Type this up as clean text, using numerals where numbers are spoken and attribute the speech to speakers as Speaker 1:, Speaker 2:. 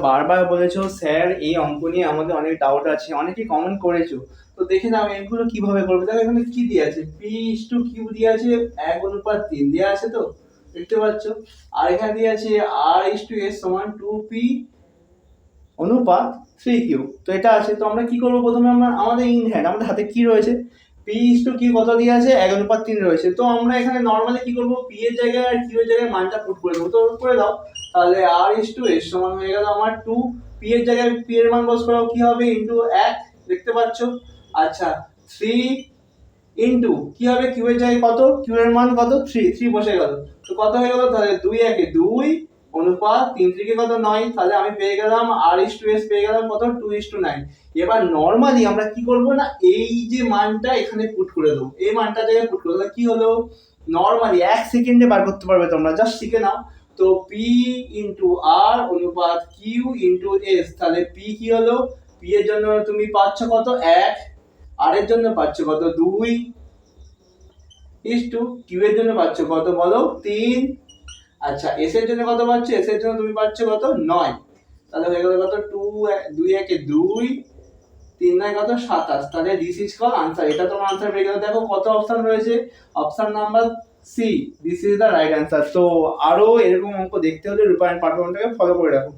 Speaker 1: বারবার বলেছো স্যার এই অঙ্ক নিয়ে আমাদের অনেক ডাউট আছে, অনেকে কমেন্ট করেছো। তো দেখে নাও এগুলো কিভাবে করবে। দেখো এখানে কি দিয়ে আছে, p/q দিয়ে আছে, 1:3 দেওয়া আছে, তো দেখতে পাচ্ছ। আর এখানে দিয়ে আছে r/s সমান 2p/3q। তো এটা আছে, তো আমরা কি করবো, প্রথমে আমরা আমাদের ইন হ্যান্ড, আমাদের হাতে কি রয়েছে, p/q কত দিয়ে আছে, 1:3 রয়েছে। তো আমরা এখানে নর্মালি কি করবো, p এর জায়গায় আর q এর জায়গায় মানটা পুট করে দেবো। তো করে দাও, তাহলে r/s সমান হয়ে গেল আমার 2, p এর জায়গায় p এর মান বস করাও, কি হবে, ইনটু 1, দেখতে পাচ্ছ। আচ্ছা, 3 ইনটু কি হবে, q এর জায়গায় কত, q এর মান কত, 3 বসে গেল। তো কত হয়ে গেল, তাহলে 2 অনুপাত 3 3 কত 9, তাহলে আমি পেয়ে গেলাম r/s পেয়ে গেলাম কত, 2:9। এবার নরমালি আমরা কি করব না, এই যে মানটা এখানে পুট করে দেবো, এই মানটা জায়গায় পুট করে দেবো, কি হলো, নরমালি 1 সেকেন্ডে বার করতে পারবে তোমরা, জাস্ট শিখে নাও। তো p ইনটু r অনুপাত q ইনটু s, তাহলে p কি হলো, p এর জন্য তুমি পাচ্ছ কত, 1, r এর জন্য পাচ্ছ কত, 2, ইনটু q এর জন্য পাচ্ছ কত বলো, 3। আচ্ছা, s এর জন্য কত পাচ্ছ, s এর জন্য তুমি পাচ্ছ কত, 9। তাহলে হয়ে গেল কত, 2 1 2, 3 9 কত, 27। তাহলে দিস ইজ কল আনসার। এটা তোমার আনসার পেয়ে গেল। দেখো কত অপশন রয়েছে, option number C, this is the right answer. তো আরো এরকম অঙ্ক দেখতে হলে রূপায়ণ পাঠ্যক্রমটাকে ফলো করে রাখো।